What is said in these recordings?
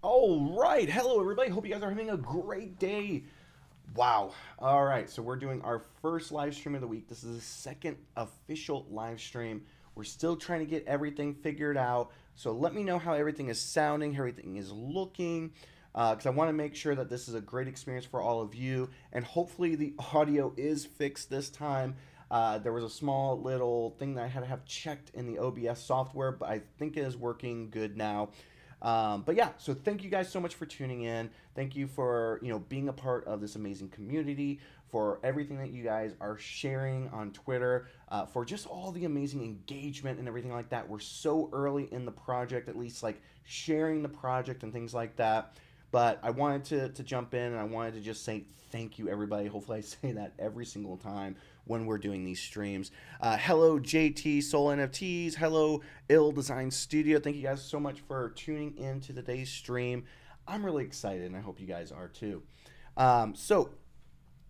All right. Hello, everybody. Hope you guys are having a great day. Wow. All right. So, we're doing our first live stream of the week. This is the second official live stream. We're still trying to get everything figured out. So, let me know how everything is sounding, how everything is looking, because I want to make sure that this is a great experience for all of you. And hopefully, the audio is fixed this time. There was a small little thing that I had to have checked in the OBS software, but I think it is working good now. But yeah, so thank you guys so much for tuning in. Thank you for being a part of this amazing community, for everything that you guys are sharing on Twitter, for just all the amazing engagement and everything like that. We're so early in the project, at least like sharing the project and things like that. But I wanted to jump in and I wanted to just say thank you, everybody. Hopefully, I say that every single time when we're doing these streams. Hello, JT Soul NFTs. Hello, Ill Design Studio. Thank you guys so much for tuning in to today's stream. I'm really excited, and I hope you guys are too. So,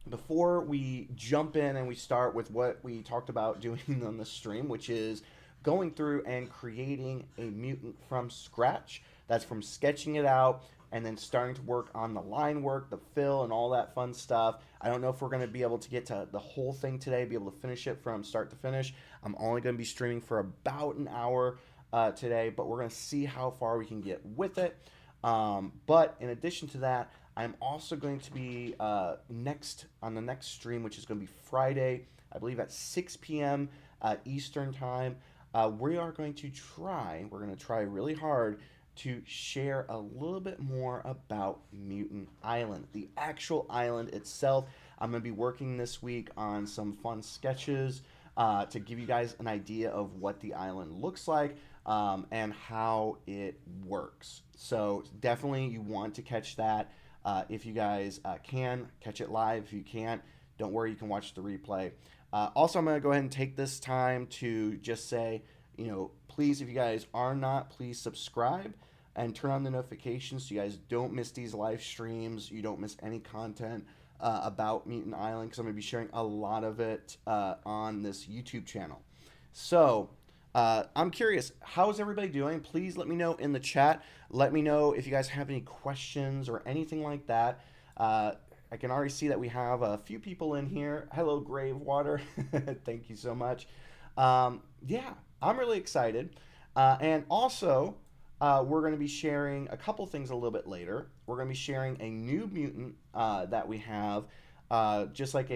before we jump in and we start with what we talked about doing on the stream, which is going through and creating a mutant from scratch. That's from sketching it out and then starting to work on the line work, the fill, and all that fun stuff. I don't know if we're going to be able to get to the whole thing today, be able to finish it from start to finish. I'm only going to be streaming for about an hour today, but we're going to see how far we can get with it. But in addition to that, I'm also going to be next on the next stream, which is going to be Friday, I believe at 6 p.m. Eastern time. We're going to try really hard to share a little bit more about Mutant Island, the actual island itself. I'm going to be working this week on some fun sketches to give you guys an idea of what the island looks like and how it works. So definitely you want to catch that. If you guys can, catch it live. If you can't, don't worry, you can watch the replay. Also, I'm going to go ahead and take this time to just say, please, if you guys are not, please subscribe and turn on the notifications so you guys don't miss these live streams. You don't miss any content about Mutant Island, because I'm going to be sharing a lot of it on this YouTube channel. So I'm curious, how's everybody doing? Please let me know in the chat. Let me know if you guys have any questions or anything like that. I can already see that we have a few people in here. Hello, Gravewater. Thank you so much. Yeah, I'm really excited. And also, we're going to be sharing a couple things a little bit later. We're going to be sharing a new mutant that we have, just like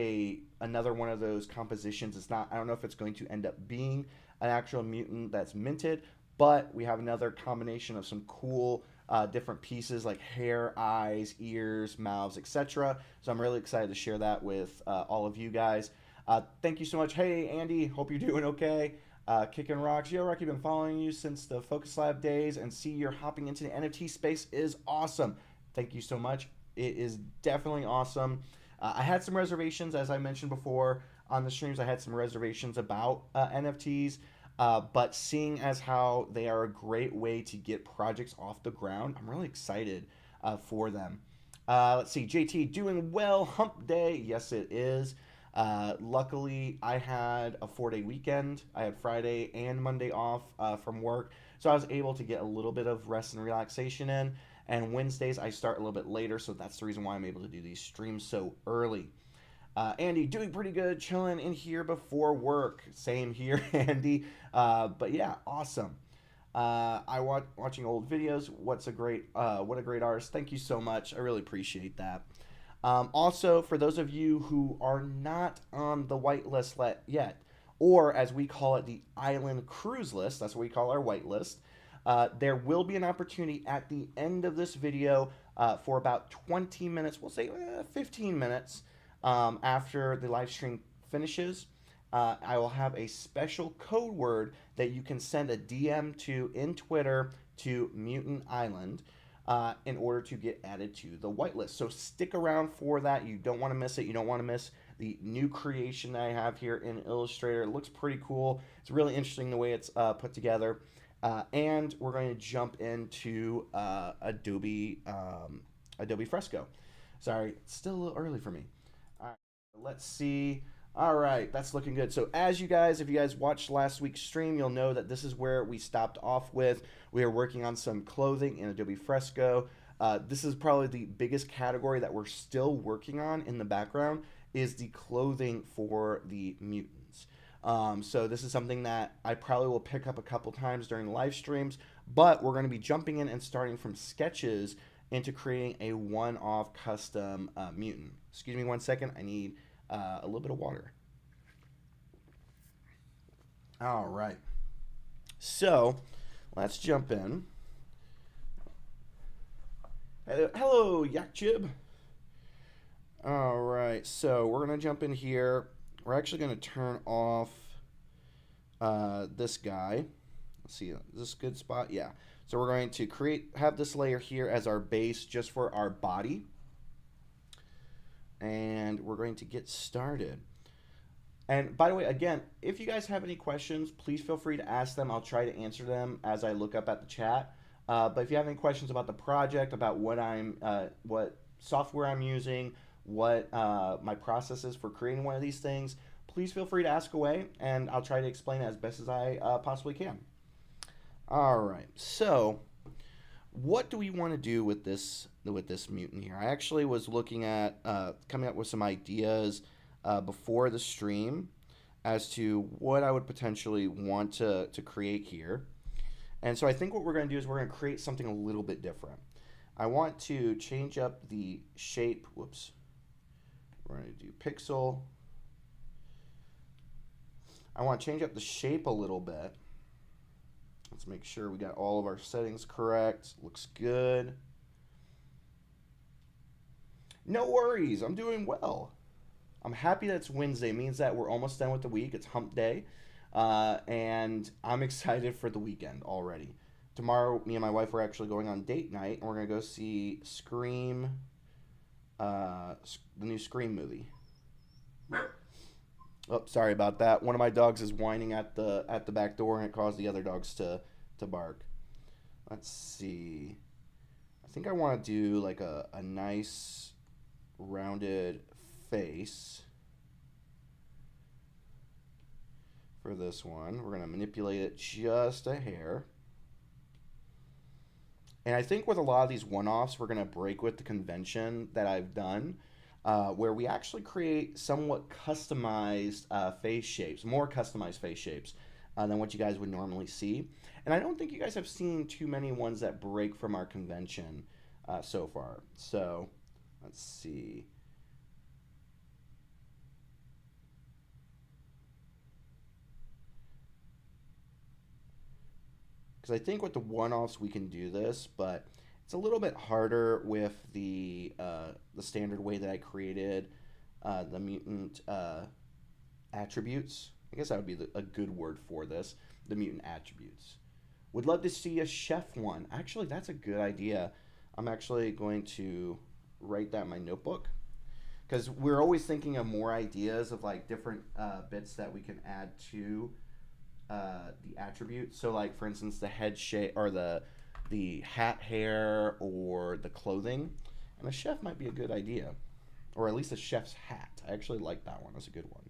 another one of those compositions. It's not. I don't know if it's going to end up being an actual mutant that's minted, but we have another combination of some cool different pieces like hair, eyes, ears, mouths, etc. So I'm really excited to share that with all of you guys. Thank you so much. Hey, Andy. Hope you're doing okay. Kicking Rocks. Yo, Rock, I've been following you since the Focus Lab days, and see you're hopping into the NFT space is awesome. Thank you so much. It is definitely awesome. I had some reservations, as I mentioned before on the streams. I had some reservations about NFTs, but seeing as how they are a great way to get projects off the ground, I'm really excited for them. Let's see, JT, doing well. Hump day. Yes, it is. Luckily, I had a 4-day weekend. I had Friday and Monday off from work, so I was able to get a little bit of rest and relaxation in. And Wednesdays, I start a little bit later, so that's the reason why I'm able to do these streams so early. Andy, doing pretty good, chilling in here before work. Same here, Andy. But yeah, awesome. Watching old videos. What a great artist. Thank you so much. I really appreciate that. Also, for those of you who are not on the whitelist yet, or as we call it, the Island Cruise List, that's what we call our whitelist, there will be an opportunity at the end of this video for about 20 minutes, we'll say 15 minutes after the live stream finishes. I will have a special code word that you can send a DM to in Twitter to Mutant Island. In order to get added to the whitelist. So stick around for that. You don't want to miss it. You don't want to miss the new creation that I have here in Illustrator. It looks pretty cool. It's really interesting the way it's put together. And we're going to jump into Adobe Fresco. Sorry, it's still a little early for me. All right, let's see. All right, that's looking good. So if you guys watched last week's stream, you'll know that this is where we stopped off with. We are working on some clothing in Adobe Fresco. This is probably the biggest category that we're still working on in the background is the clothing for the mutants. So this is something that I probably will pick up a couple times during the live streams, but we're going to be jumping in and starting from sketches into creating a one-off custom mutant. Excuse me one second. I need a little bit of water. All right. So let's jump in. Hello, Yakjib. All right. So we're going to jump in here. We're actually going to turn off this guy. Let's see. Is this a good spot? Yeah. So we're going to have this layer here as our base just for our body. And we're going to get started. And by the way, again, if you guys have any questions, please feel free to ask them. I'll try to answer them as I look up at the chat. But if you have any questions about the project, about what software I'm using, what my process is for creating one of these things, please feel free to ask away, and I'll try to explain it as best as I possibly can. All right, so what do we want to do with this mutant here? I actually was looking at coming up with some ideas before the stream as to what I would potentially want to create here. And so I think what we're going to do is we're going to create something a little bit different. I want to change up the shape. Whoops. We're going to do pixel. I want to change up the shape a little bit. Let's make sure we got all of our settings correct. Looks good. No worries. I'm doing well. I'm happy that it's Wednesday. It means that we're almost done with the week. It's hump day. And I'm excited for the weekend already. Tomorrow, me and my wife are actually going on date night, and we're going to go see Scream, the new Scream movie. Oh, sorry about that. One of my dogs is whining at the back door, and it caused the other dogs to bark. Let's see. I think I want to do like a nice rounded face for this one. We're going to manipulate it just a hair. And I think with a lot of these one-offs, we're going to break with the convention that I've done, where we actually create somewhat customized face shapes, more customized face shapes than what you guys would normally see. And I don't think you guys have seen too many ones that break from our convention so far. So let's see. Because I think with the one-offs we can do this, but it's a little bit harder with the standard way that I created the mutant attributes. I guess that would be a good word for this, the mutant attributes. Would love to see a chef one. Actually, that's a good idea. I'm actually going to write that in my notebook, because we're always thinking of more ideas of like different bits that we can add to the attribute. So like for instance the head shape or the hat hair or the clothing, and a chef might be a good idea, or at least a chef's hat. I actually like that one. That's a good one.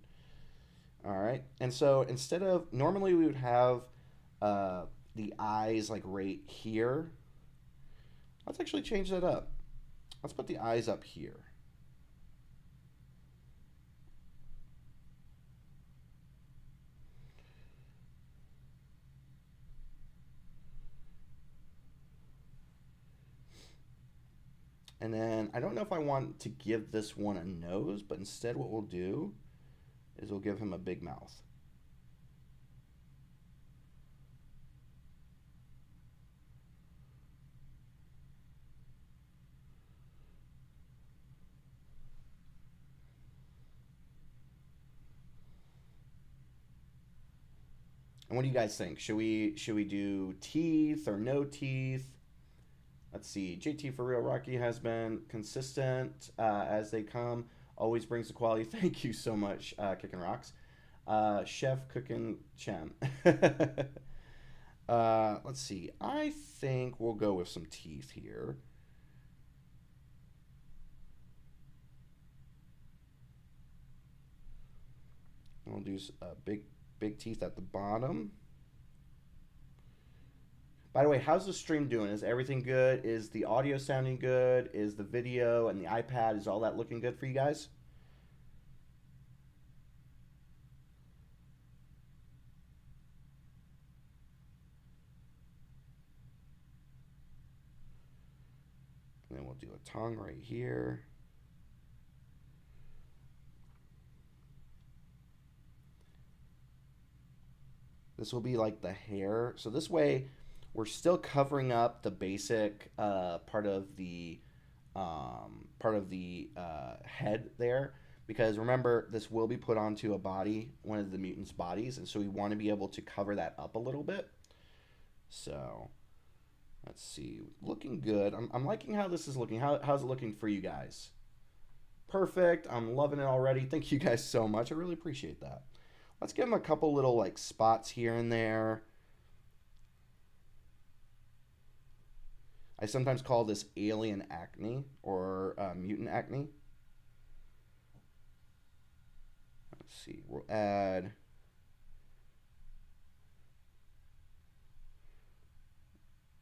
All right, and so instead of normally we would have the eyes like right here, let's actually change that up. Let's put the eyes up here. And then I don't know if I want to give this one a nose, but instead what we'll do is we'll give him a big mouth. And what do you guys think? Should we do teeth or no teeth? Let's see. JT for real. Rocky has been consistent as they come. Always brings the quality. Thank you so much, Kickin' Rocks. Chef Cookin' Chem. Let's see. I think we'll go with some teeth here. We'll do big teeth at the bottom. By the way, how's the stream doing? Is everything good? Is the audio sounding good? Is the video and the iPad, is all that looking good for you guys? And then we'll do a tongue right here. This will be like the hair. So this way, we're still covering up the basic part of the head there, because remember, this will be put onto a body, one of the mutant's bodies, and so we want to be able to cover that up a little bit. So let's see, looking good. I'm liking how this is looking. How's it looking for you guys? Perfect. I'm loving it already. Thank you guys so much. I really appreciate that. Let's give him a couple little like spots here and there. I sometimes call this alien acne or mutant acne. Let's see. We'll add.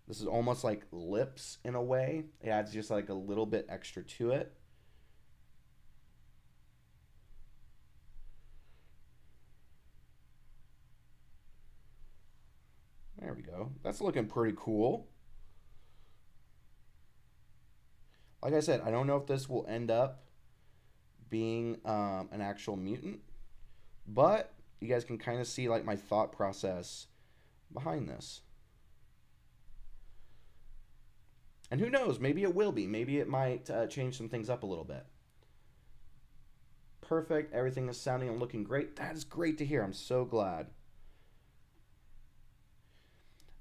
This is almost like lips in a way. It adds just like a little bit extra to it. There we go. That's looking pretty cool. Like I said, I don't know if this will end up being an actual mutant, but you guys can kind of see like my thought process behind this. And who knows, maybe it will be. Maybe it might change some things up a little bit. Perfect. Everything is sounding and looking great. That is great to hear. I'm so glad.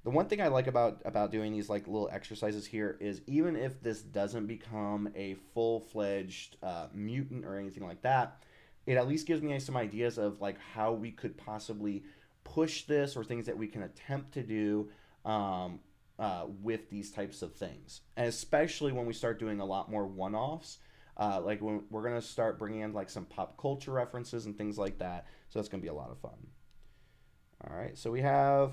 The one thing I like about doing these like little exercises here is, even if this doesn't become a full-fledged mutant or anything like that, it at least gives me some ideas of like how we could possibly push this, or things that we can attempt to do with these types of things. And especially when we start doing a lot more one-offs, like when we're going to start bringing in like some pop culture references and things like that. So it's going to be a lot of fun. All right, so we have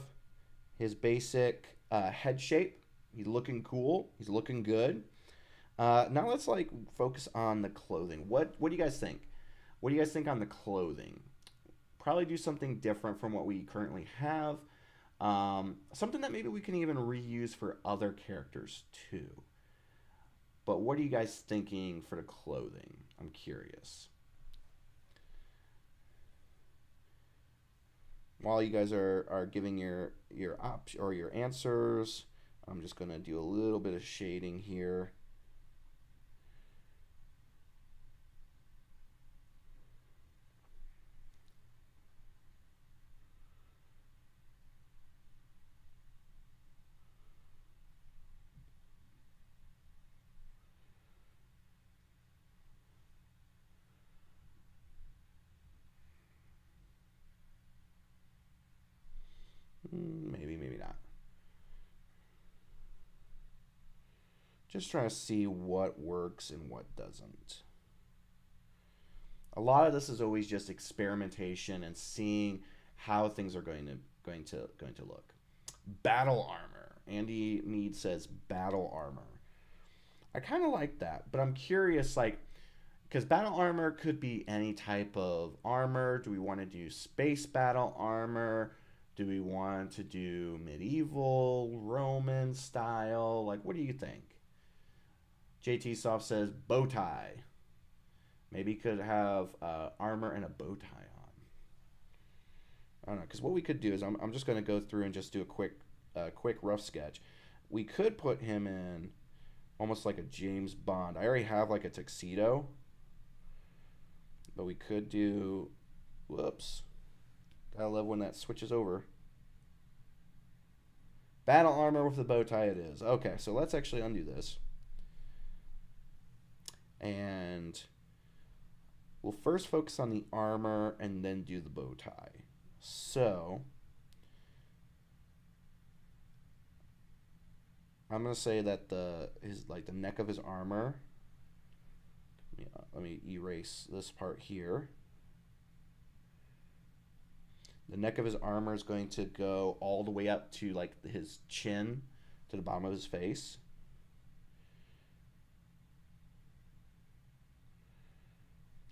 his basic head shape. He's looking cool. He's looking good. Now let's like focus on the clothing. What do you guys think? What do you guys think on the clothing? Probably do something different from what we currently have. Something that maybe we can even reuse for other characters too. But what are you guys thinking for the clothing? I'm curious. While you guys are giving your answers, I'm just gonna do a little bit of shading here. Maybe not. Just trying to see what works and what doesn't. A lot of this is always just experimentation and seeing how things are going to look. Battle armor. Andy Mead says battle armor. I kind of like that, but I'm curious, like, because battle armor could be any type of armor. Do we want to do space battle armor? Do we want to do medieval, Roman style? Like, what do you think? JT Soft says bow tie. Maybe could have armor and a bow tie on. I don't know, because what we could do is I'm just going to go through and just do a quick rough sketch. We could put him in almost like a James Bond. I already have like a tuxedo, but we could do, whoops. I love when that switches over. Battle armor with the bow tie it is. Okay, so let's actually undo this. And we'll first focus on the armor and then do the bow tie. So I'm going to say that the neck of his armor, let me erase this part here. The neck of his armor is going to go all the way up to like his chin, to the bottom of his face.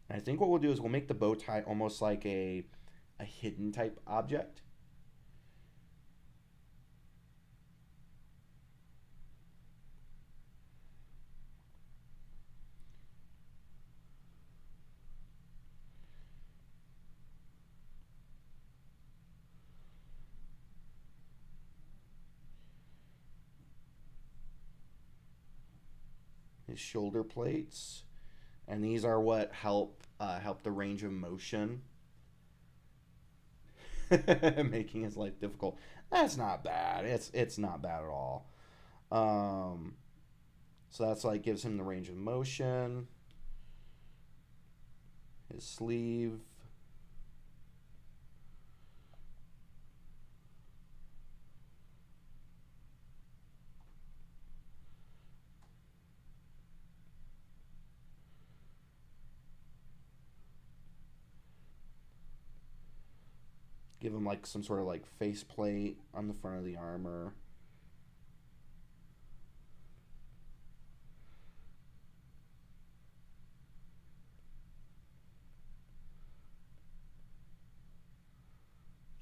And I think what we'll do is we'll make the bow tie almost like a hidden type object. His shoulder plates, and these are what help the range of motion, making his life difficult. That's not bad. It's not bad at all. So that's like gives him the range of motion. His sleeve. Give him like some sort of like faceplate on the front of the armor.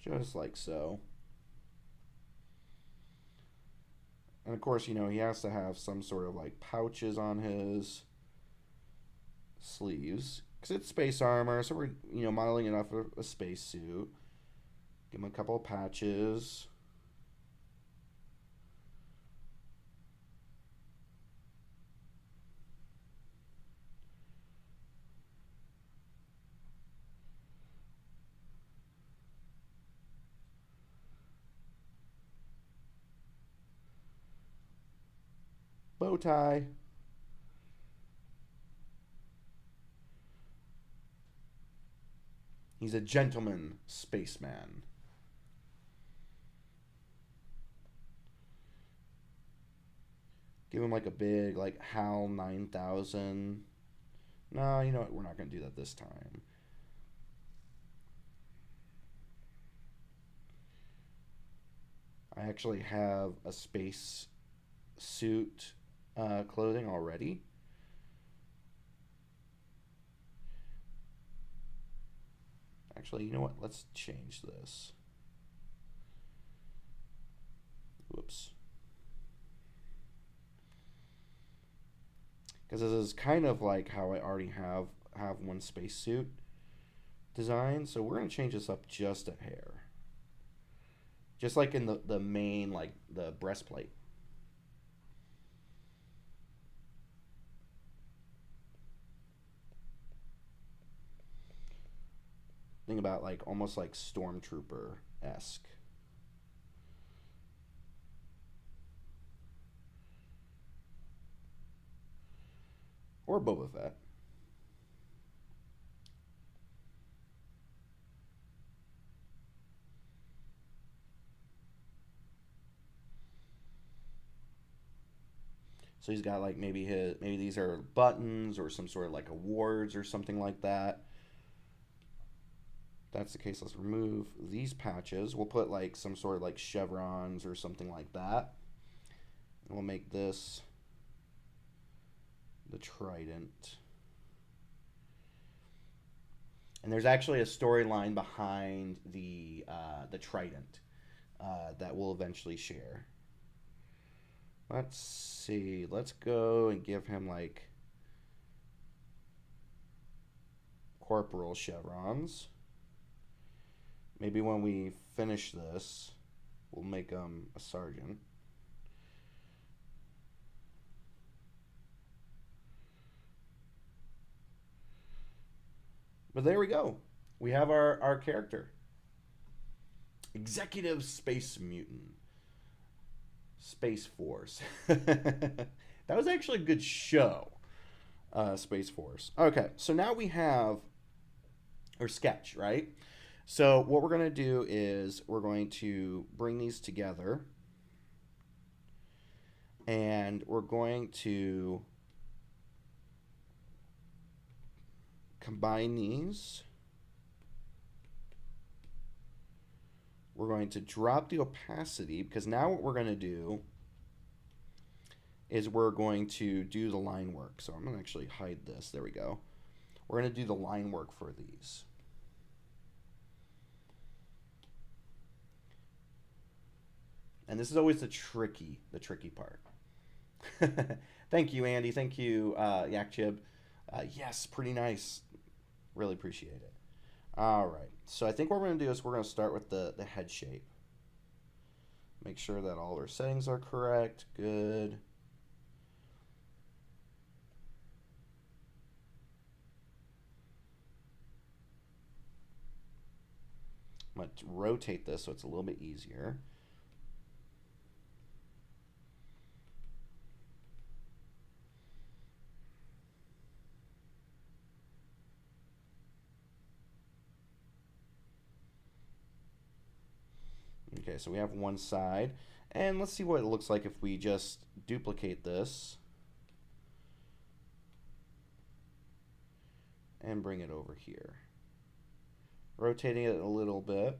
Just like so. And of course, you know, he has to have some sort of like pouches on his sleeves because it's space armor, so we're, you know, modeling it off of a space suit. Give him a couple of patches. Bow tie. He's a gentleman spaceman. Give him like a big like HAL 9000. No, you know what? We're not going to do that this time. I actually have a space suit clothing already. Actually, you know what? Let's change this. Whoops. Because this is kind of like how I already have one spacesuit design. So we're going to change this up just a hair. Just like in the main, like the breastplate. Think about like almost like Stormtrooper-esque. Or Boba Fett. So he's got like maybe these are buttons or some sort of like awards or something like that. If that's the case, let's remove these patches. We'll put like some sort of like chevrons or something like that. And we'll make this the trident. And there's actually a storyline behind the trident that we'll eventually share. Let's see. Let's go and give him like corporal chevrons. Maybe when we finish this, we'll make him a sergeant. But there we go. We have our character. Executive Space Mutant. Space Force. That was actually a good show. Space Force. Okay, so now we have our sketch, right? So what we're going to do is we're going to bring these together. And we're going to combine these. we're going to drop the opacity, because now what we're going to do is we're going to do the line work. So I'm going to actually hide this. There we go. We're going to do the line work for these. And this is always the tricky part. Thank you, Andy. Thank you, Yakchib. Yes, pretty nice. Really appreciate it. All right. So I think what we're going to do is we're going to start with the head shape. Make sure that all our settings are correct. Good. I'm going to rotate this so it's a little bit easier. Okay, so we have one side, and let's see what it looks like if we just duplicate this and bring it over here. Rotating it a little bit,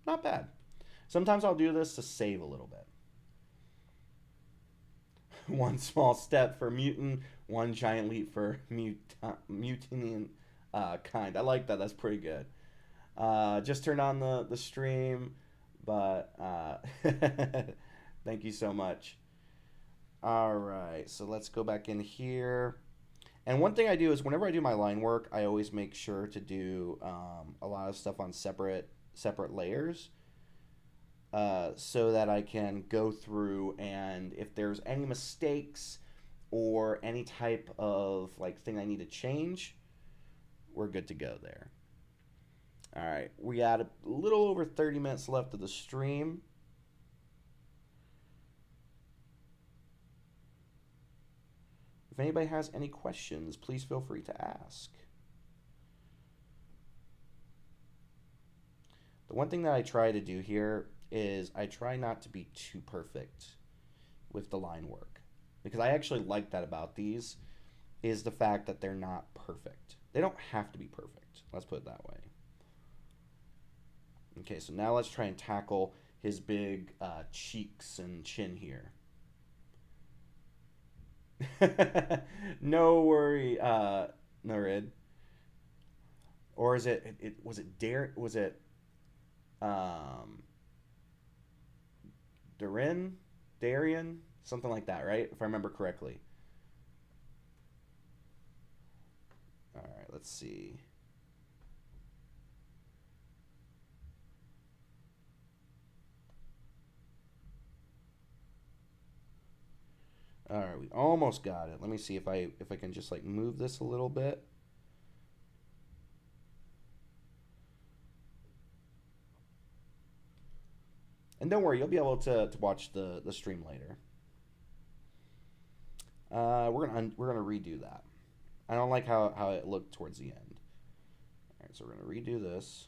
not bad. Sometimes I'll do this to save a little bit. One small step for mutant, one giant leap for mutinian kind. I like that, that's pretty good. Just turned on the stream. But thank you so much. All right, so let's go back in here. And one thing I do is whenever I do my line work, I always make sure to do a lot of stuff on separate layers so that I can go through, and if there's any mistakes or any type of like thing I need to change, we're good to go there. All right, we got a little over 30 minutes left of the stream. If anybody has any questions, please feel free to ask. The one thing that I try to do here is I try not to be too perfect with the line work, because I actually like that about these, is the fact that they're not perfect. They don't have to be perfect. Let's put it that way. Okay, so now let's try and tackle his big cheeks and chin here. No worry, Narid. Or is it was it Darian, something like that, right? If I remember correctly. All right, let's see. All right, we almost got it. Let me see if I can just like move this a little bit. And don't worry, you'll be able to watch the stream later. We're gonna redo that. I don't like how it looked towards the end. All right, so we're gonna redo this.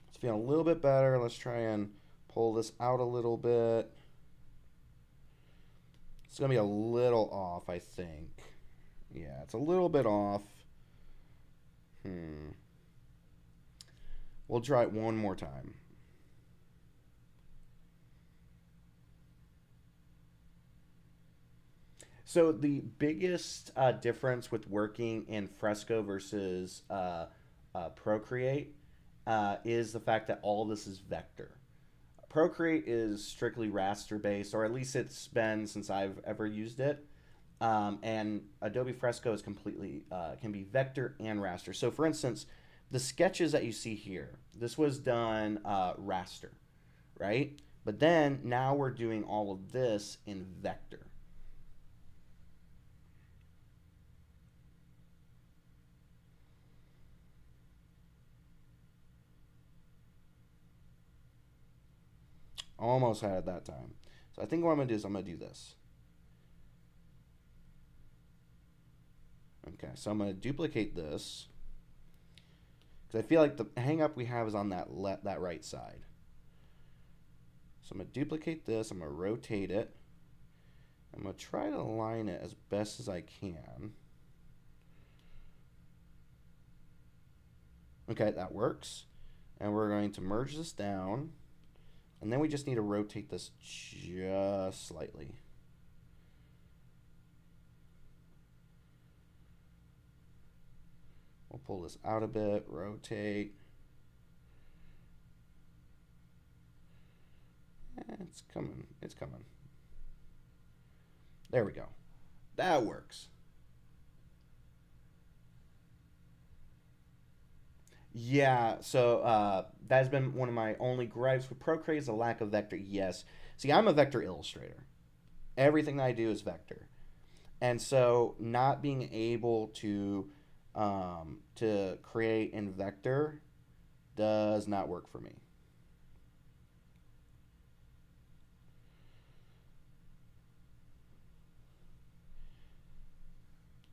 It's feeling a little bit better. Let's try and pull this out a little bit. It's going to be a little off, I think. Yeah, it's a little bit off. We'll try it one more time. So the biggest difference with working in Fresco versus Procreate is the fact that all this is vector. Procreate is strictly raster based, or at least it's been since I've ever used it. And Adobe Fresco is completely can be vector and raster. So for instance, the sketches that you see here, this was done raster, right? But then now we're doing all of this in vector. Almost had it that time. So I think what I'm going to do is I'm going to do this. Okay, so I'm going to duplicate this, because I feel like the hang up we have is on that right side. So I'm going to duplicate this. I'm going to rotate it. I'm going to try to align it as best as I can. Okay, that works. And we're going to merge this down. And then we just need to rotate this just slightly. We'll pull this out a bit, rotate. It's coming, it's coming. There we go. That works. Yeah, so that's been one of my only gripes with Procreate is the lack of vector. Yes. See, I'm a vector illustrator. Everything that I do is vector. And so not being able to create in vector does not work for me.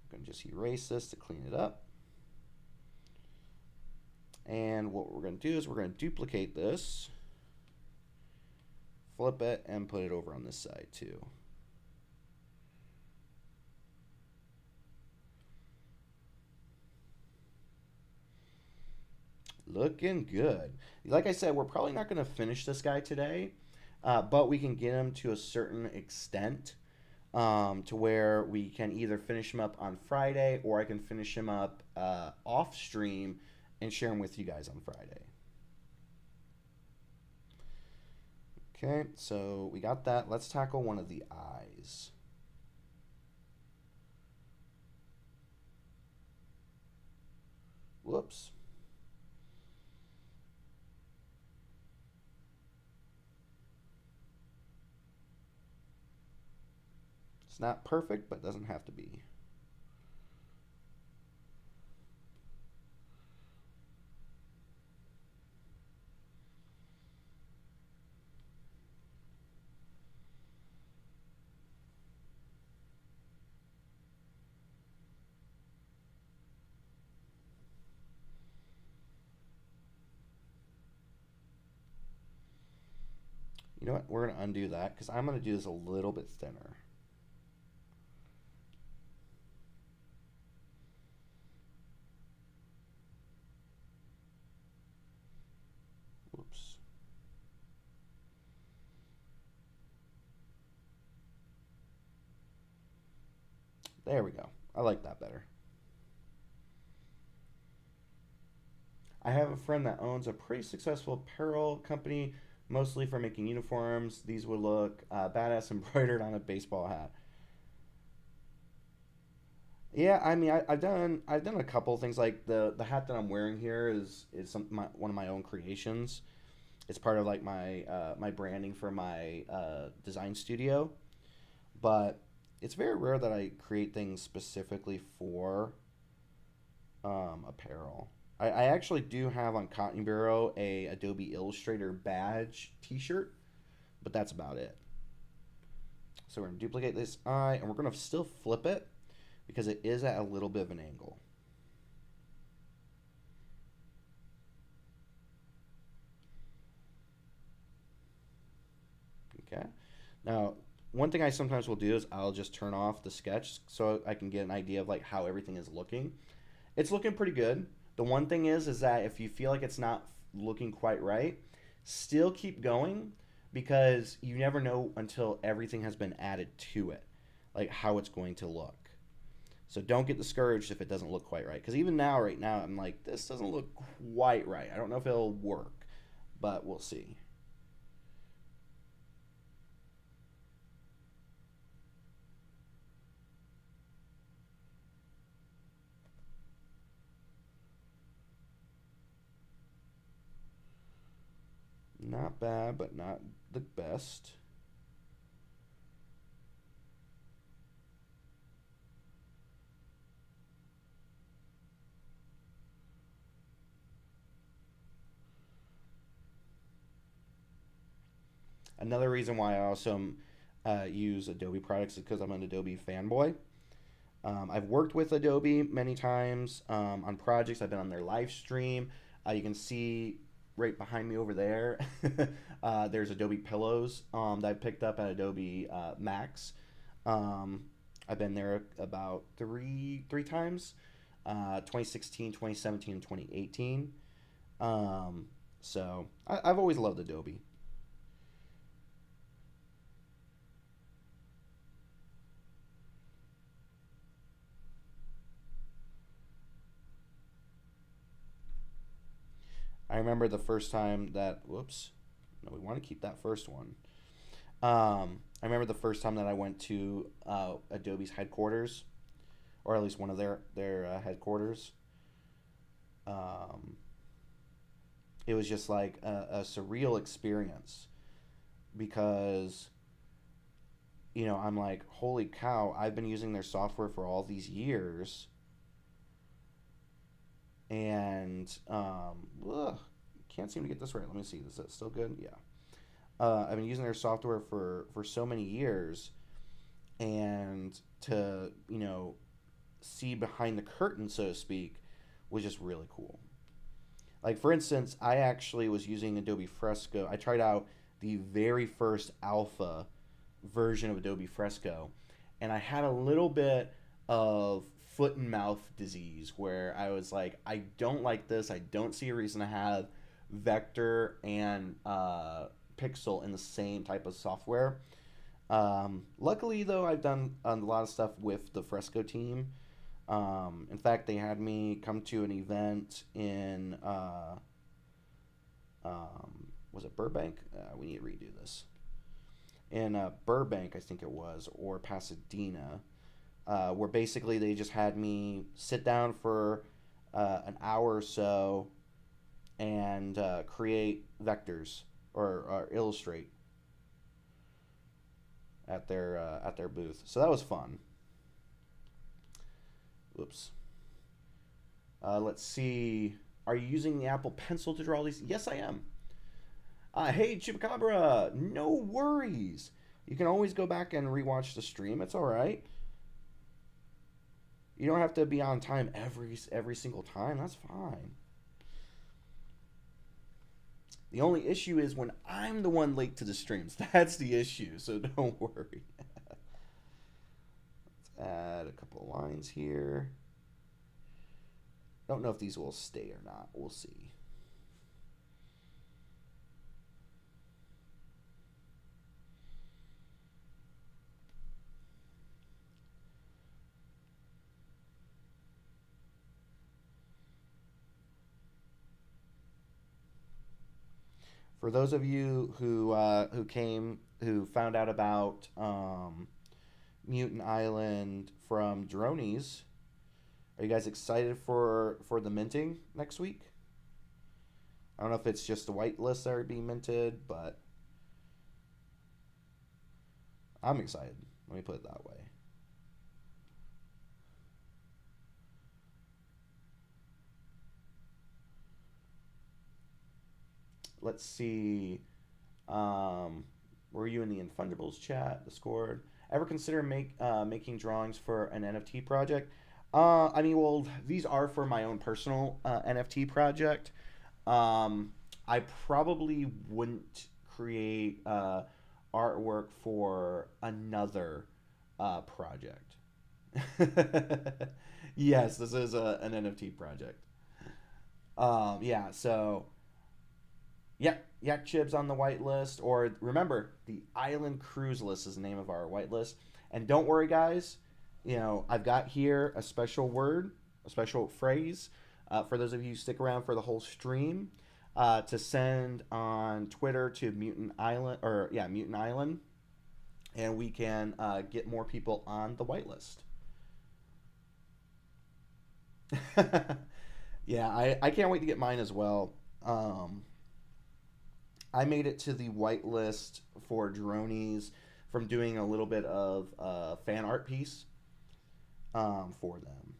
I'm going to just erase this to clean it up. And what we're going to do is we're going to duplicate this, flip it, and put it over on this side too. Looking good. Like I said, we're probably not going to finish this guy today, but we can get him to a certain extent to where we can either finish him up on Friday or I can finish him up off stream and share them with you guys on Friday. Okay, so we got that. Let's tackle one of the eyes. Whoops. It's not perfect, but doesn't have to be. You know what? We're going to undo that because I'm going to do this a little bit thinner. Whoops. There we go. I like that better. I have a friend that owns a pretty successful apparel company, mostly for making uniforms. These would look badass embroidered on a baseball hat. Yeah, I mean, I've done a couple of things. Like the hat that I'm wearing here is one of my own creations. It's part of like my branding for my design studio. But it's very rare that I create things specifically for apparel. I actually do have on Cotton Bureau a Adobe Illustrator badge T-shirt, but that's about it. So we're gonna duplicate this eye, and we're gonna still flip it because it is at a little bit of an angle. Okay. Now, one thing I sometimes will do is I'll just turn off the sketch so I can get an idea of like how everything is looking. It's looking pretty good. The one thing is that if you feel like it's not looking quite right, still keep going because you never know until everything has been added to it, like how it's going to look. So don't get discouraged if it doesn't look quite right. Because even now, right now, I'm like, this doesn't look quite right. I don't know if it'll work, but we'll see. Not bad, but not the best. Another reason why I also use Adobe products is because I'm an Adobe fanboy. I've worked with Adobe many times on projects. I've been on their live stream. You can see right behind me over there, there's Adobe pillows that I picked up at Adobe Max. Um, I've been there about three times, 2016, 2017, and 2018. Um, so I've always loved Adobe. I remember the first time that, whoops, no, we want to keep that first one. I remember the first time that I went to Adobe's headquarters, or at least one of their headquarters. Um, it was just like a surreal experience because I'm like, holy cow! I've been using their software for all these years, and can't seem to get this right. Let me see. Is that still good? Yeah. I've been using their software for so many years, and to see behind the curtain, so to speak, was just really cool. Like for instance, I actually was using Adobe Fresco. I tried out the very first alpha version of Adobe Fresco, and I had a little bit of foot and mouth disease where I was like, I don't like this. I don't see a reason to have vector and pixel in the same type of software. Luckily, though, I've done a lot of stuff with the Fresco team. In fact, they had me come to an event in was it Burbank? We need to redo this. In Burbank, I think it was, or Pasadena, where basically they just had me sit down for an hour or so and create vectors or illustrate at their booth. So that was fun. Whoops. Let's see. Are you using the Apple Pencil to draw these? Yes, I am. Hey, Chupacabra, no worries. You can always go back and rewatch the stream. It's all right. You don't have to be on time every single time. That's fine. The only issue is when I'm the one late to the streams. That's the issue, so don't worry. Let's add a couple of lines here. Don't know if these will stay or not. We'll see. For those of you who found out about Mutant Island from Dronies, are you guys excited for the minting next week? I don't know if it's just the whitelists that are being minted, but I'm excited. Let me put it that way. Let's see. Were you in the Infundables chat, Discord? Ever consider making drawings for an NFT project? I mean, well, these are for my own personal NFT project. I probably wouldn't create artwork for another project. Yes, this is an NFT project. Yeah, so yeah, Yak Chib's on the whitelist. Or remember, the Island Cruise List is the name of our whitelist. And don't worry, guys. I've got here a special word, a special phrase for those of you who stick around for the whole stream to send on Twitter to Mutant Island, or yeah, Mutant Island, and we can get more people on the whitelist. Yeah, I can't wait to get mine as well. I made it to the whitelist for Dronies from doing a little bit of fan art piece for them.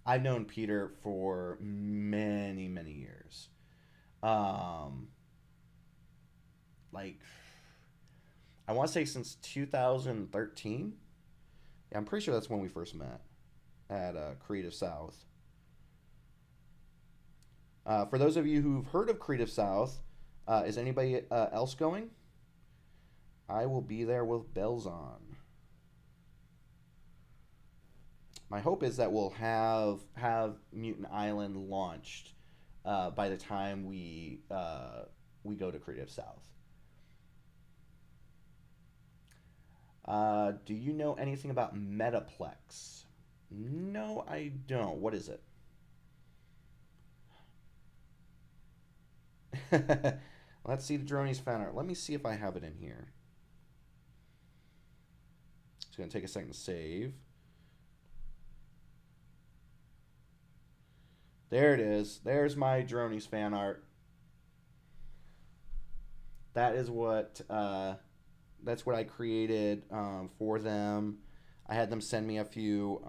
I've known Peter for many, many years. Um, like, I want to say since 2013. Yeah, I'm pretty sure that's when we first met at Creative South. For those of you who've heard of Creative South, is anybody else going? I will be there with bells on. My hope is that we'll have Mutant Island launched by the time we go to Creative South. Do you know anything about Metaplex? No, I don't. What is it? Let's see the Dronies fan art. Let me see if I have it in here. It's going to take a second to save. There it is. There's my Dronies fan art. That is that's what I created for them. I had them send me a few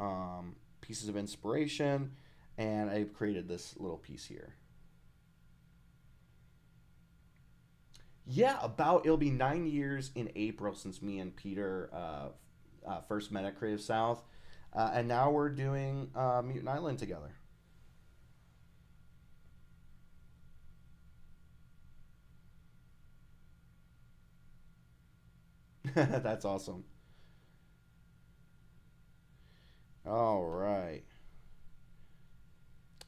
pieces of inspiration, and I created this little piece here. Yeah, it'll be 9 years in April since me and Peter first met at Creative South, and now we're doing Mutant Island together. That's awesome. All right.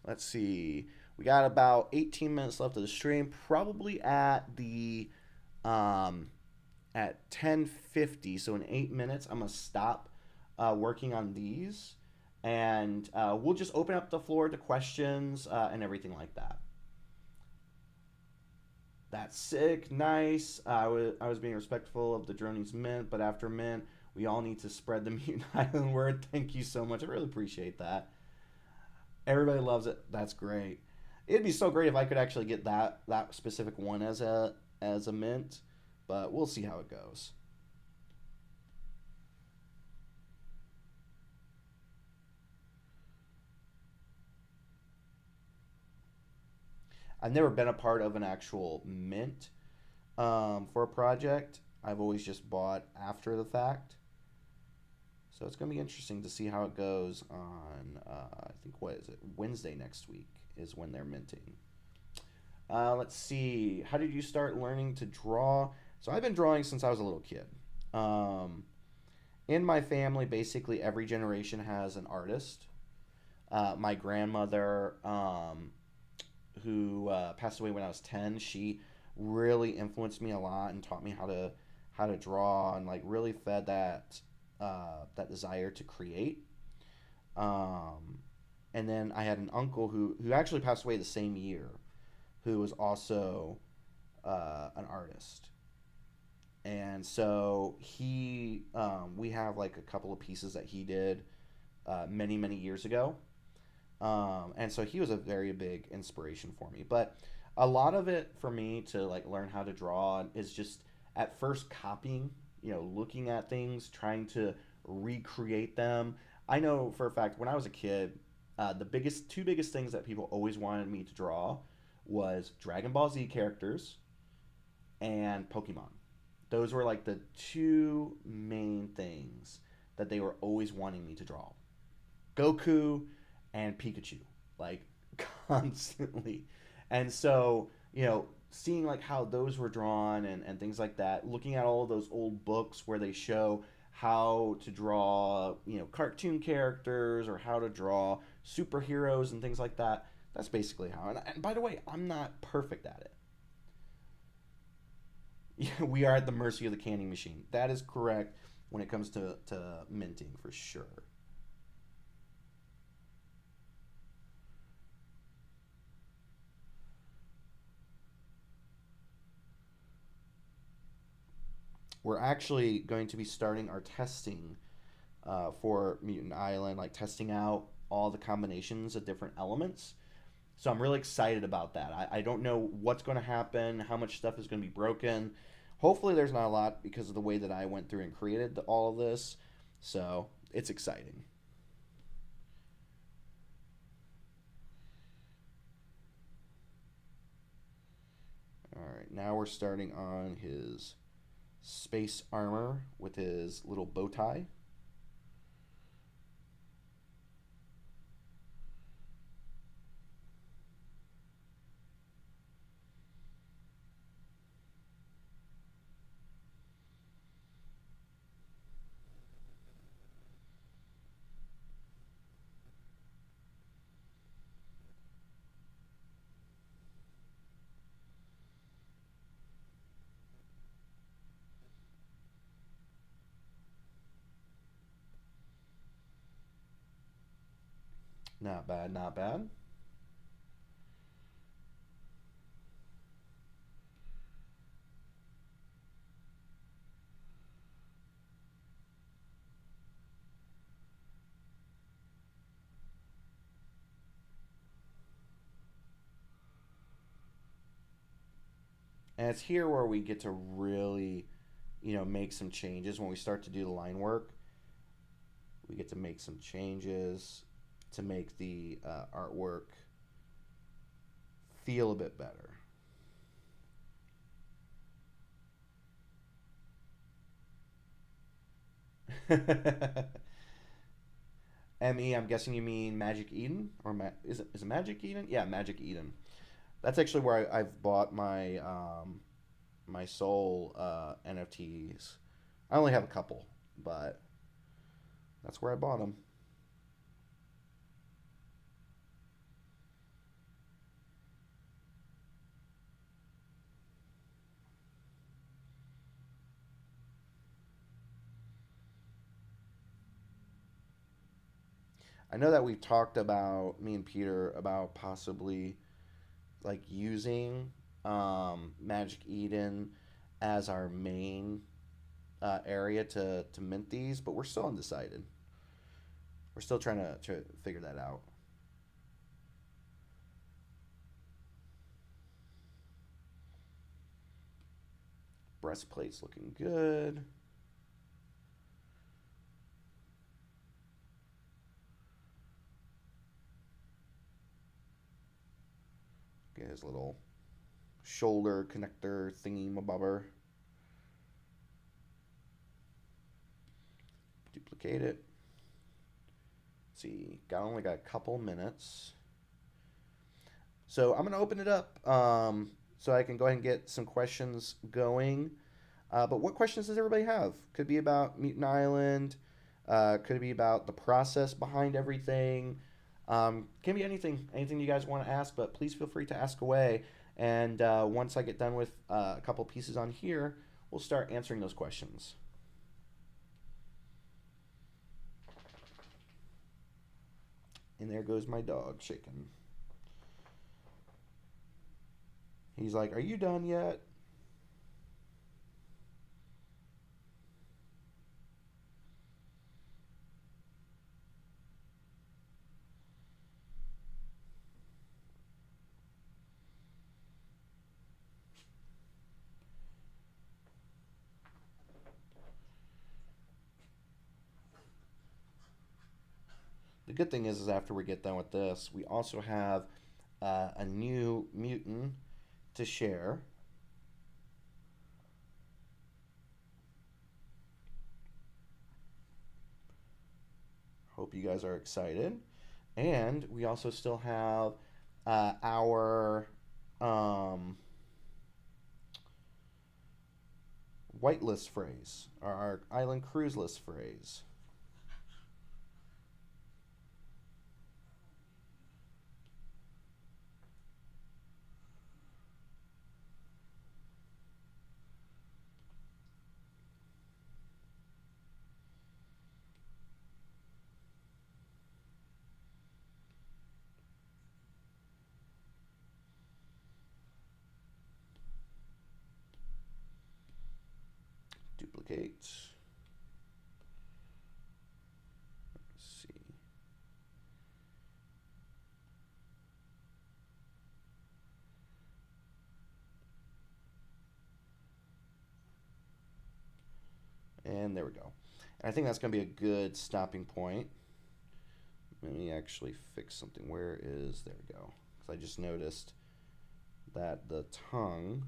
Let's see. We got about 18 minutes left of the stream. Probably um, at 10:50. So in 8 minutes, I'm gonna stop working on these, and we'll just open up the floor to questions and everything like that. That's sick. Nice. I was being respectful of the Dronies Mint, but after Mint, we all need to spread the Mutant Island word. Thank you so much. I really appreciate that. Everybody loves it. That's great. It'd be so great if I could actually get that specific one as a mint, but we'll see how it goes. I've never been a part of an actual mint for a project. I've always just bought after the fact. So it's going to be interesting to see how it goes on, I think, what is it? Wednesday next week is when they're minting. Let's see. How did you start learning to draw? So I've been drawing since I was a little kid. In my family, basically every generation has an artist. My grandmother, who passed away when I was 10, she really influenced me a lot and taught me how to draw, and like really fed that desire to create. And then I had an uncle who actually passed away the same year, who was also an artist. And so we have like a couple of pieces that he did many years ago. And so he was a very big inspiration for me. But a lot of it for me to like learn how to draw is just at first copying, looking at things, trying to recreate them. I know for a fact when I was a kid, the two biggest things that people always wanted me to draw was Dragon Ball Z characters and Pokemon. Those were like the two main things that they were always wanting me to draw. Goku and Pikachu, like constantly. And so, seeing like how those were drawn and things like that, looking at all of those old books where they show how to draw, cartoon characters or how to draw superheroes and things like that. That's basically how. And by the way, I'm not perfect at it. We are at the mercy of the canning machine. That is correct when it comes to minting for sure. We're actually going to be starting our testing for Mutant Island, like testing out all the combinations of different elements. So I'm really excited about that. I don't know what's going to happen, how much stuff is going to be broken. Hopefully there's not a lot because of the way that I went through and created all of this. So it's exciting. All right, now we're starting on his space armor with his little bow tie. Not bad, not bad. And it's here where we get to really, make some changes when we start to do the line work. We get to make some changes to make the artwork feel a bit better. ME, I'm guessing you mean Magic Eden? Or is it Magic Eden? Yeah, Magic Eden. That's actually where I've bought my Soul NFTs. I only have a couple, but that's where I bought them. I know that we've talked about, me and Peter, about possibly like using Magic Eden as our main area to mint these, but we're still undecided. We're still trying to figure that out. Breastplate's looking good. Get his little shoulder connector thingy mabobber. Duplicate it. Let's see, only got a couple minutes. So I'm gonna open it up so I can go ahead and get some questions going. But what questions does everybody have? Could be about Mutant Island. Could be about the process behind everything. Can be anything you guys want to ask. But please feel free to ask away. And once I get done with a couple pieces on here, we'll start answering those questions. And there goes my dog shaking. He's like, "Are you done yet?" The good thing is after we get done with this, we also have a new mutant to share. Hope you guys are excited. And we also still have our whitelist phrase, our island cruise list phrase. Duplicate. Let's see. And there we go. And I think that's going to be a good stopping point. Let me actually fix something. Where is, there we go. Because I just noticed that the tongue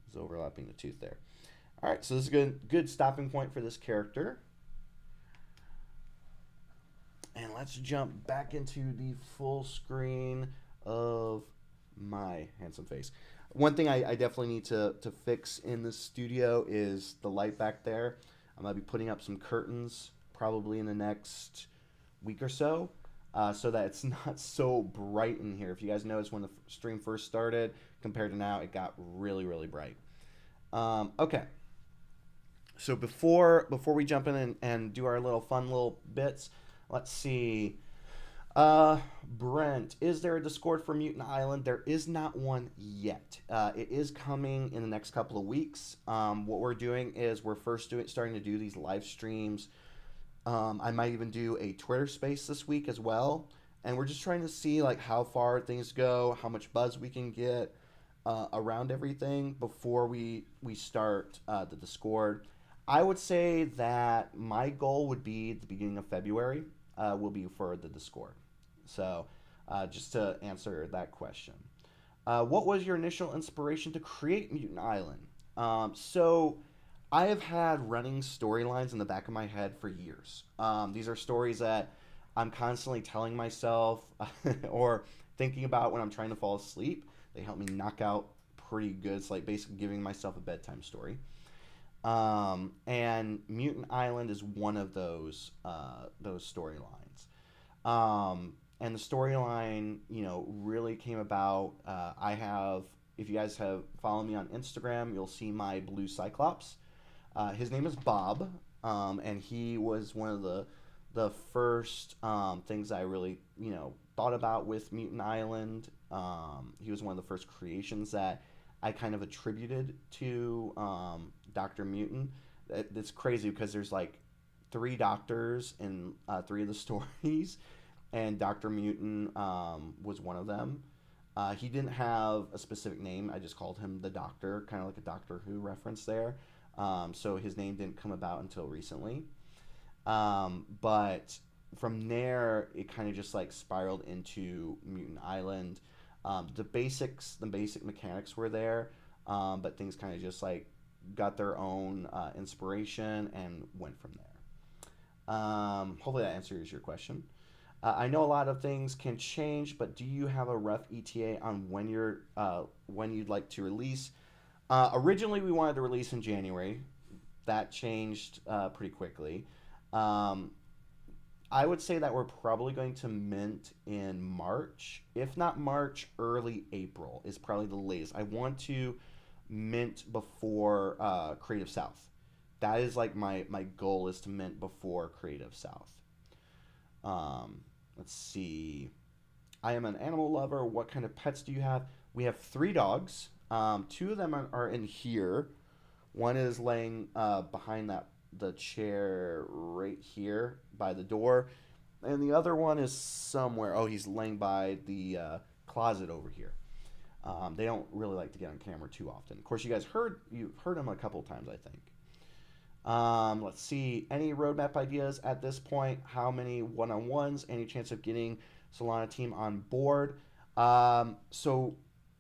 is overlapping the tooth there. All right, so this is a good stopping point for this character. And let's jump back into the full screen of my handsome face. One thing I definitely need to fix in the studio is the light back there. I'm going to be putting up some curtains probably in the next week or so that it's not so bright in here. If you guys noticed when the stream first started compared to now, it got really, really bright. Okay. So before we jump in and do our little fun little bits, let's see. Brent, is there a Discord for Mutant Island? There is not one yet. It is coming in the next couple of weeks. What we're doing is we're starting to do these live streams. I might even do a Twitter space this week as well, and we're just trying to see like how far things go, how much buzz we can get around everything before we start the Discord. I would say that my goal would be the beginning of February will be for the Discord. So, just to answer that question, what was your initial inspiration to create Mutant Island? So, I have had running storylines in the back of my head for years. These are stories that I'm constantly telling myself or thinking about when I'm trying to fall asleep. They help me knock out pretty good. It's like basically giving myself a bedtime story. And Mutant Island is one of those storylines. And the storyline, really came about. If you guys have followed me on Instagram, you'll see my blue Cyclops. His name is Bob, and he was one of the first things I really thought about with Mutant Island. He was one of the first creations that I kind of attributed to Doctor Mutant. It's crazy because there's like three doctors in three of the stories, and Doctor Mutant was one of them. He didn't have a specific name. I just called him the Doctor, kind of like a Doctor Who reference there. So his name didn't come about until recently. But from there, it kind of just like spiraled into Mutant Island. The basic mechanics were there, but things kind of just like got their own inspiration and went from there. Hopefully that answers your question. I know a lot of things can change, but do you have a rough ETA on when you'd like to release? Originally, we wanted to release in January. That changed pretty quickly. I would say that we're probably going to mint in March. If not March, early April is probably the latest. I want to mint before Creative South. That is like my goal is to mint before Creative South. Let's see. I am an animal lover. What kind of pets do you have? We have 3 dogs. Two of them are in here. One is laying behind the chair right here by the door, and the other one is somewhere. Oh, he's laying by the closet over here. They don't really like to get on camera too often. Of course, you've heard them a couple times, I think. Let's see. Any roadmap ideas at this point? How many one-on-ones? Any chance of getting Solana team on board? So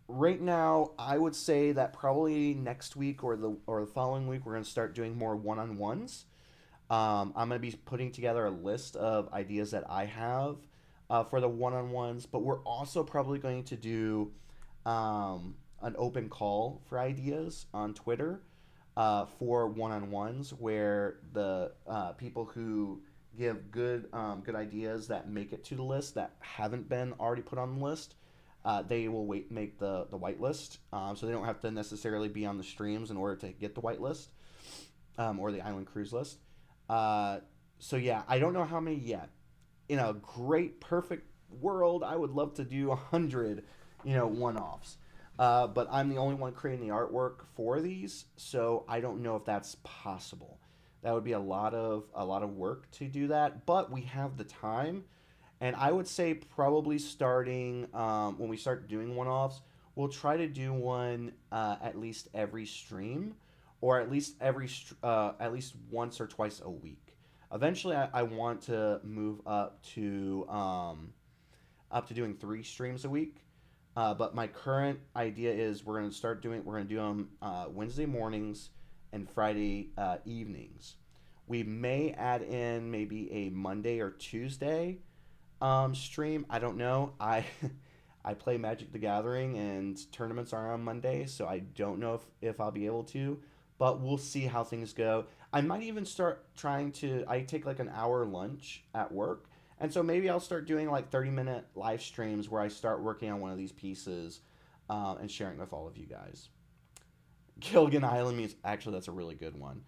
right now, I would say that probably next week or the following week, we're going to start doing more one-on-ones. I'm going to be putting together a list of ideas that I have for the one-on-ones, but we're also probably going to do an open call for ideas on Twitter for one-on-ones where the people who give good ideas that make it to the list that haven't been already put on the list, they will make the white list, so they don't have to necessarily be on the streams in order to get the white list or the island cruise list. So yeah, I don't know how many yet. In a great perfect world, I would love to do 100 one-offs, but I'm the only one creating the artwork for these, so I don't know if that's possible. That would be a lot of work to do that, but we have the time. And I would say probably starting when we start doing one-offs, we'll try to do one at least every stream, or at least at least once or twice a week. Eventually, I want to move up to doing 3 streams a week. But my current idea is we're going to do them Wednesday mornings and Friday evenings. We may add in maybe a Monday or Tuesday stream. I don't know. I play Magic the Gathering and tournaments are on Monday, so I don't know if I'll be able to, but we'll see how things go. I might even start I take like an hour lunch at work, and so maybe I'll start doing like 30-minute live streams where I start working on one of these pieces and sharing with all of you guys. Gilligan Island means actually that's a really good one.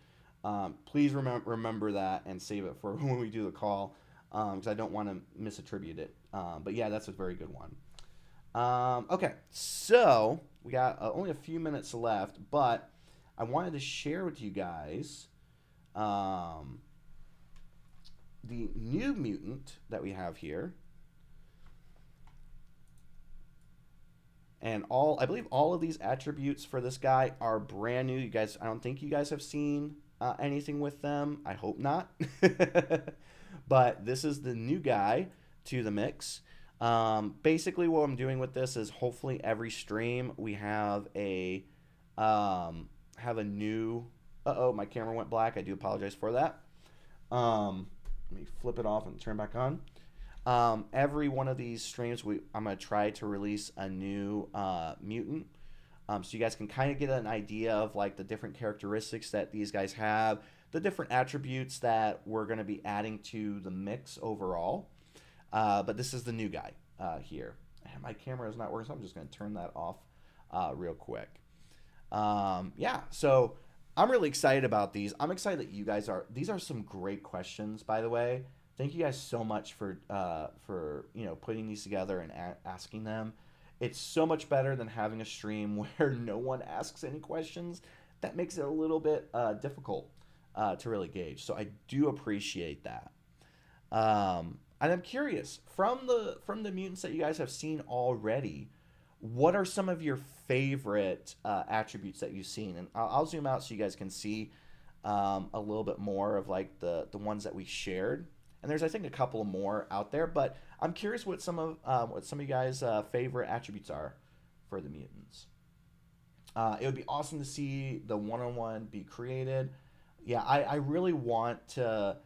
Please remember that and save it for when we do the call because I don't want to misattribute it. But yeah, that's a very good one. Okay, so we got only a few minutes left, but I wanted to share with you guys the new mutant that we have here. And I believe all of these attributes for this guy are brand new. You guys, I don't think you guys have seen anything with them. I hope not. But this is the new guy to the mix. Basically, what I'm doing with this is hopefully every stream we have a new. My camera went black. I do apologize for that. Let me flip it off and turn back on. Every one of these streams, I'm going to try to release a new mutant. So you guys can kind of get an idea of like the different characteristics that these guys have, the different attributes that we're going to be adding to the mix overall. But this is the new guy here. And my camera is not working, so I'm just going to turn that off real quick. Yeah, so I'm really excited about these. I'm excited that you guys are. These are some great questions, by the way. Thank you guys so much for putting these together and asking them. It's so much better than having a stream where no one asks any questions. That makes it a little bit difficult to really gauge. So I do appreciate that. And I'm curious, from the mutants that you guys have seen already, what are some of your favorite attributes that you've seen? And I'll zoom out so you guys can see a little bit more of like the ones that we shared. And there's, I think, a couple more out there, but I'm curious what some of you guys' favorite attributes are for the mutants. It would be awesome to see the one-on-one be created. Yeah, I really want to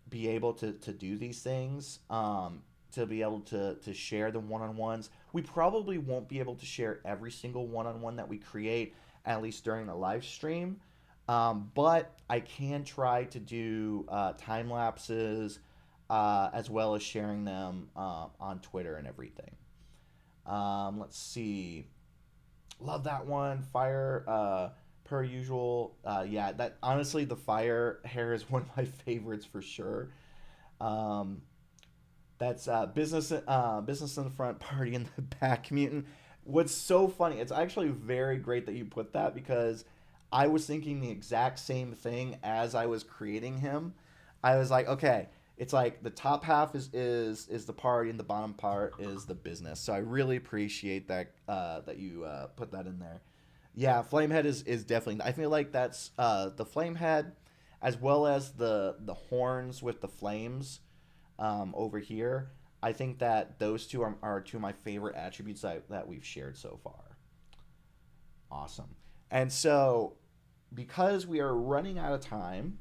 be able to do these things, to be able to share the one-on-ones. We probably won't be able to share every single one-on-one that we create, at least during the live stream, but I can try to do time lapses, as well as sharing them on Twitter and everything. Let's see. Love that one. Fire, per usual. Yeah, that honestly, the fire hair is one of my favorites for sure. That's business in the front, party in the back, mutant. What's so funny? It's actually very great that you put that because I was thinking the exact same thing as I was creating him. I was like, okay. It's like the top half is the party and the bottom part is the business. So I really appreciate that that you put that in there. Yeah, Flamehead is definitely. I feel like that's the Flamehead, as well as the horns with the flames over here. I think that those two are two of my favorite attributes that we've shared so far. Awesome. And so, because we are running out of time.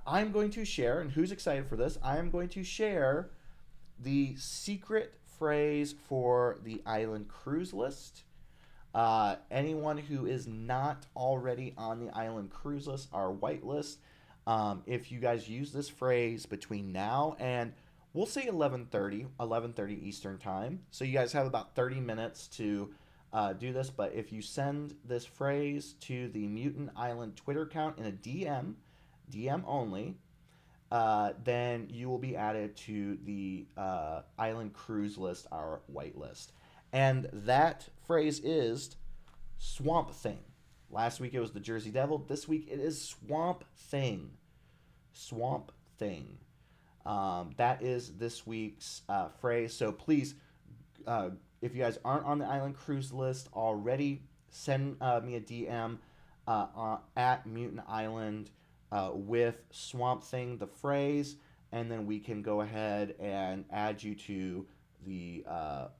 I'm going to share, and who's excited for this? I am going to share the secret phrase for the island cruise list. Anyone who is not already on the island cruise list, our whitelist, if you guys use this phrase between now and we'll say 11:30 Eastern time. So you guys have about 30 minutes to do this. But if you send this phrase to the Mutant Island Twitter account in a DM only, then you will be added to the island cruise list, our whitelist. And that phrase is Swamp Thing. Last week it was the Jersey Devil. This week it is Swamp Thing. Swamp Thing. That is this week's phrase. So please, if you guys aren't on the island cruise list already, send me a DM at Mutant Island with Swamp Thing, the phrase, and then we can go ahead and add you to the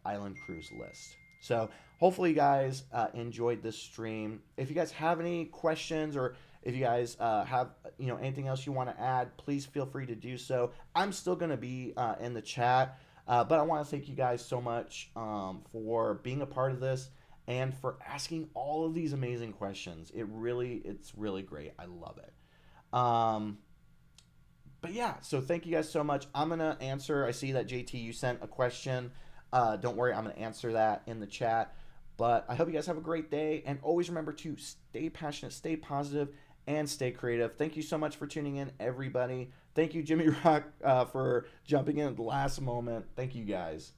island cruise list. So hopefully you guys enjoyed this stream. If you guys have any questions or if you guys have anything else you want to add, please feel free to do so. I'm still going to be in the chat, but I want to thank you guys so much for being a part of this and for asking all of these amazing questions. It's really great. I love it. But yeah, so thank you guys so much. I'm going to answer. I see that JT, you sent a question. Don't worry, I'm going to answer that in the chat. But I hope you guys have a great day, and always remember to stay passionate, stay positive, and stay creative. Thank you so much for tuning in, everybody. Thank you, Jimmy Rock, for jumping in at the last moment. Thank you, guys.